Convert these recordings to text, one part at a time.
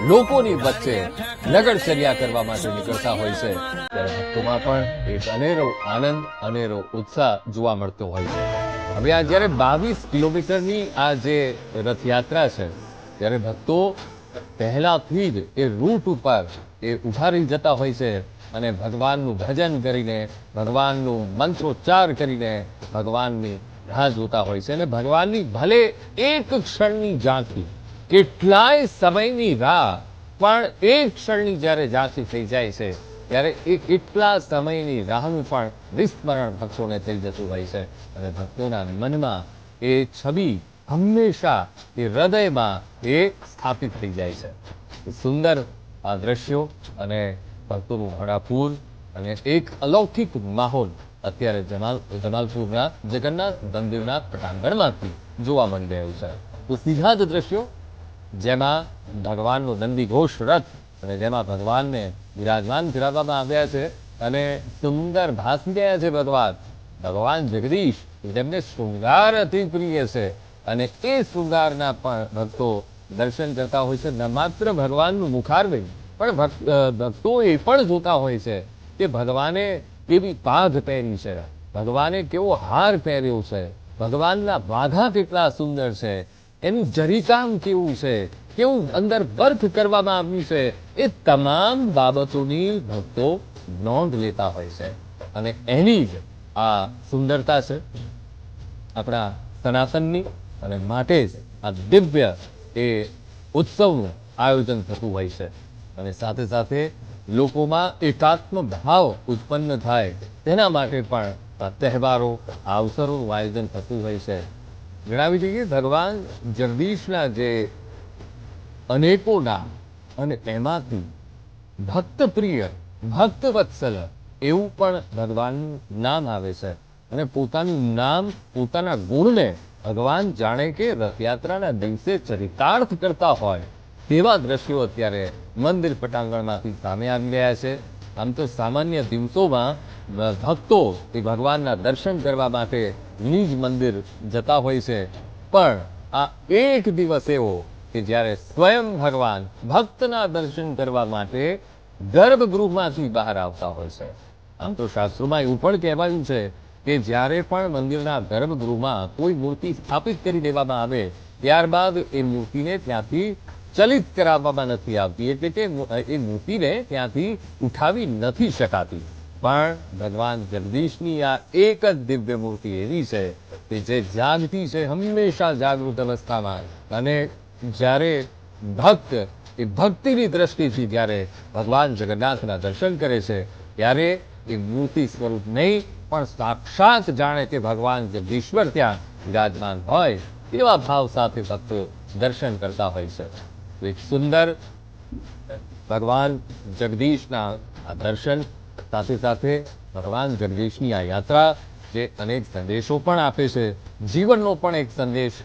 લોકોની વચ્ચે નગરચર્યા કરવા માટે નીકળતા હોય છે, ત્યારે ભક્તોમાં પણ એક અનેરો આનંદ, અનેરો ઉત્સાહ જોવા મળતો હોય છે. હવે આ જ્યારે 22 કિલોમીટરની આ જે રથયાત્રા છે, ત્યારે ભક્તો પહેલાથી જ એ રૂટ ઉપર એ ઉભા રહી જતા હોય છે અને ભગવાનનું ભજન કરીને, ભગવાનનું મંત્રોચ્ચાર કરીને ભગવાનની રાહ જોતા હોય છે. અને ભગવાનની ભલે એક ક્ષણની ઝાંખી, કેટલાય સમયની રાહ, પણ એક ક્ષણની જ્યારે ઝાંખી થઈ જાય છે, ત્યારે એ કેટલા સમયની રાહનું પણ વિસ્મરણ ભક્તોને થઈ જતું હોય છે. અને ભક્તોના મનમાં એ છબી હંમેશા એ હૃદયમાં એ સ્થાપિત થઈ જાય છે. સુંદર આ દ્રશ્યો અને ભક્તોનું ઘોડાપૂર અને એક અલૌકિક માહોલ અત્યારે જમાલપુરના જગન્નાથ મંદિરના પ્રાંગણમાંથી જોવા મળી રહ્યું છે. તો સીધા જ દ્રશ્યો જેમાં ભગવાનનો નંદી ઘોષ રથ અને જેમાં ભગવાનને બિરાજમાન કરાવવામાં આવ્યા છે અને સુંદર ભાસી રહ્યા છે ભગવાન જગદીશ, જેમને શૃંગાર અતિ પ્રિય છે અને એ શૃંગારના પણ ભક્તો દર્શન કરતા હોય છે. ન માત્ર ભગવાનનું મુખારવિંદ, પણ ભક્તો એ પણ જોતા હોય છે કે ભગવાને કેવી પાઘ પહેરી છે, ભગવાને કેવો હાર પહેર્યો છે, ભગવાનના વાઘા કેટલા સુંદર છે, એનું જરીકામ કેવું છે, કેવું અંદર વર્ક કરવામાં આવ્યું છે, એ તમામ બાબતોની ભક્તો નોંધ લેતા હોય છે. અને એની જ આ સુંદરતા છે આપણા સનાતનની. અને માટે જ આ દિવ્ય એ ઉત્સવનું આયોજન થતું હોય છે. અને સાથે સાથે લોકોમાં એકાત્મ ભાવ ઉત્પન્ન થાય તેના માટે પણ આ તહેવારો, આ અવસરોનું આયોજન થતું હોય છે. જણાવી દઈએ, ભગવાન જગદીશના જે અનેકો નામ અને એમાંથી ભક્તપ્રિય, ભક્તવત્સલ એવું પણ ભગવાનનું નામ આવે છે. અને પોતાનું નામ, પોતાના ગુણને ભગવાન જાણે કે રથયાત્રાના દિવસે ચરિતાર્થ કરતા હોય તેવા દ્રશ્યો અત્યારે મંદિર પટાંગણમાંથી સામે આવી રહ્યા છે. આમ તો સામાન્ય દિવસોમાં ભક્તો એ ભગવાનના દર્શન કરવા માટે નિજ મંદિર જતા હોય છે, પણ આ એક દિવસ એવો કે જ્યારે સ્વયં ભગવાન ભક્તના દર્શન કરવા માટે ગર્ભગૃહમાંથી બહાર આવતા હોય છે. આમ તો શાસ્ત્રોમાં એવું પણ કહેવાયું છે કે જ્યારે પણ મંદિરના ગર્ભગૃહમાં કોઈ મૂર્તિ સ્થાપિત કરી દેવામાં આવે, ત્યારબાદ એ મૂર્તિને ત્યાંથી ચલિત કરાવવામાં નથી આવતી, એટલે કે એ મૂર્તિને ત્યાંથી ઉઠાવી નથી શકાતી. પણ ભગવાન જગદીશની આ એક જ દિવ્ય મૂર્તિ એવી છે કે જે જાગતી છે, હંમેશા જાગૃત અવસ્થામાં. અને જ્યારે ભક્ત એ ભક્તિની દ્રષ્ટિથી જ્યારે ભગવાન જગન્નાથના દર્શન કરે છે, ત્યારે એ મૂર્તિ સ્વરૂપ નહીં, પણ સાક્ષાત જાણે કે ભગવાન જગદીશ્વર ત્યાં વિરાજમાન હોય તેવા ભાવ સાથે ભક્તો દર્શન કરતા હોય છે. એક સુંદર ભગવાન જગદીશના આ દર્શન સાથે સાથે ભગવાન જગદીશની આ યાત્રા જે અનેક સંદેશો પણ આપે છે, જીવનનો પણ એક સંદેશ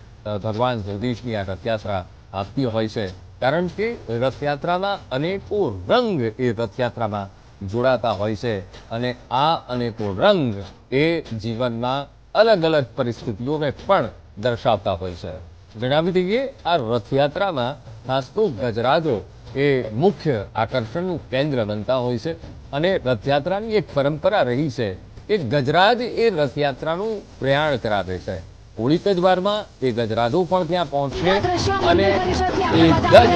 ભગવાન જગદીશની આ રથયાત્રા આપતી હોય છે. કારણ કે રથયાત્રાના અનેકો રંગ એ રથયાત્રામાં જોડાતા હોય છે અને આ અનેકો રંગ એ જીવનમાં અલગ અલગ પરિસ્થિતિઓને પણ દર્શાવતા હોય છે. જણાવી દઈએ, આ રથયાત્રામાં ખાસ તો ગજરાજો એ મુખ્ય આકર્ષણનું કેન્દ્ર બનતા હોય છે. અને રથયાત્રાની એક પરંપરા રહી છે કે ગજરાજ એ રથયાત્રાનું પ્રયાણ કરાવે છે. થોડીક જ વારમાં એ ગજરાજો પણ ત્યાં પહોંચશે અને એ ગજ